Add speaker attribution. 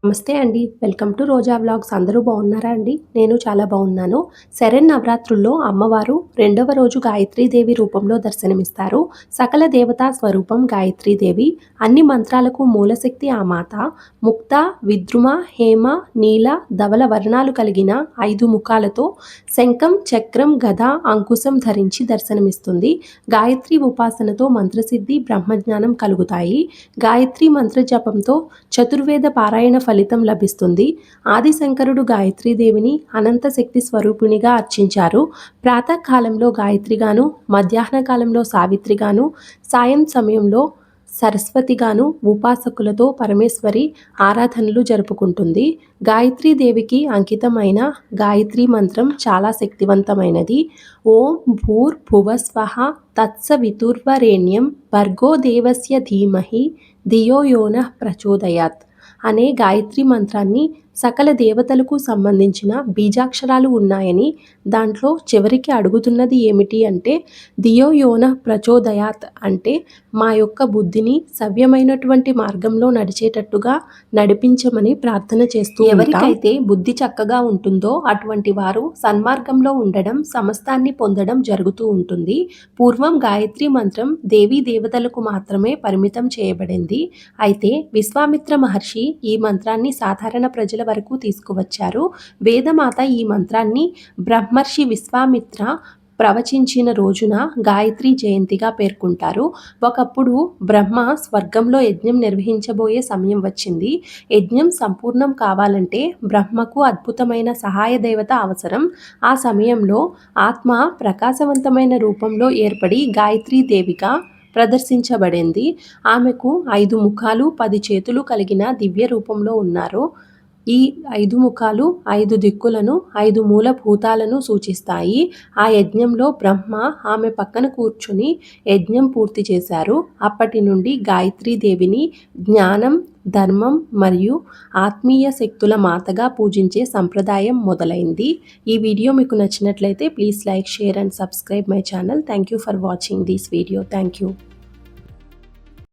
Speaker 1: నమస్తే అండి. Welcome to Roja vlogs. అందరూ బాగున్నారా అండి? నేను చాలా బాగున్నాను. శరన్నవరాత్రుల్లో అమ్మవారు రెండవ రోజు గాయత్రీదేవి రూపంలో దర్శనమిస్తారు. సకల దేవతా స్వరూపం గాయత్రీదేవి. అన్ని మంత్రాలకు మూలశక్తి ఆ మాత. ముక్త, విద్రుమ, హేమ, నీల, ధవల వర్ణాలు కలిగిన 5 ముఖాలతో శంఖం, చక్రం, గద, అంకుశం ధరించి దర్శనమిస్తుంది. గాయత్రి ఉపాసనతో మంత్రసిద్ధి, బ్రహ్మజ్ఞానం కలుగుతాయి. గాయత్రి మంత్ర జపంతో చతుర్వేద పారాయణ ఫలితం లభిస్తుంది. ఆదిశంకరుడు గాయత్రీదేవిని అనంత శక్తి స్వరూపిణిగా అర్చించారు. ప్రాతకాలంలో గాయత్రిగాను, మధ్యాహ్న కాలంలో సావిత్రిగాను, సాయం సమయంలో సరస్వతిగాను ఉపాసకులతో పరమేశ్వరి ఆరాధనలు జరుపుకుంటుంది. గాయత్రీదేవికి అంకితమైన గాయత్రి మంత్రం చాలా శక్తివంతమైనది. ఓం భూర్భువస్వః తత్సవితుర్వరేణ్యం భర్గో దేవస్య ధీమహి ధియో యోనః ప్రచోదయాత్ అనే గాయత్రి మంత్రాన్ని సకల దేవతలకు సంబంధించిన బీజాక్షరాలు ఉన్నాయని, దాంట్లో చివరికి అడుగుతున్నది ఏమిటి అంటే ధియో యోనః ప్రచోదయాత్ అంటే మా యొక్క బుద్ధిని సవ్యమైనటువంటి మార్గంలో నడిచేటట్టుగా నడిపించమని ప్రార్థన చేస్తూ ఎవరికైతే బుద్ధి చక్కగా ఉంటుందో అటువంటి వారు సన్మార్గంలో ఉండడం, సమస్తాన్ని పొందడం జరుగుతూ ఉంటుంది. పూర్వం గాయత్రి మంత్రం దేవీ దేవతలకు మాత్రమే పరిమితం చేయబడింది. అయితే విశ్వామిత్ర మహర్షి ఈ మంత్రాన్ని సాధారణ ప్రజల వరకు తీసుకువచ్చారు. వేదమాత ఈ మంత్రాన్ని బ్రహ్మర్షి విశ్వామిత్ర ప్రవచించిన రోజున గాయత్రి జయంతిగా పేర్కొంటారు. ఒకప్పుడు బ్రహ్మ స్వర్గంలో యజ్ఞం నిర్వహించబోయే సమయం వచ్చింది. యజ్ఞం సంపూర్ణం కావాలంటే బ్రహ్మకు అద్భుతమైన సహాయ దేవత అవసరం. ఆ సమయంలో ఆత్మ ప్రకాశవంతమైన రూపంలో ఏర్పడి గాయత్రీ దేవిగా ప్రదర్శించబడింది. ఆమెకు 5 ముఖాలు, 10 చేతులు కలిగిన దివ్య రూపంలో ఉన్నారు. ఈ 5 ముఖాలు 5 దిక్కులను, 5 మూలభూతాలను సూచిస్తాయి. ఆ యజ్ఞంలో బ్రహ్మ ఆమె పక్కన కూర్చుని యజ్ఞం పూర్తి చేశారు. అప్పటి నుండి గాయత్రీదేవిని జ్ఞానం, ధర్మం మరియు ఆత్మీయ శక్తుల మాతగా పూజించే సంప్రదాయం మొదలైంది. ఈ వీడియో మీకు నచ్చినట్లయితే please like, share and subscribe my channel. Thank you for watching this video. Thank you.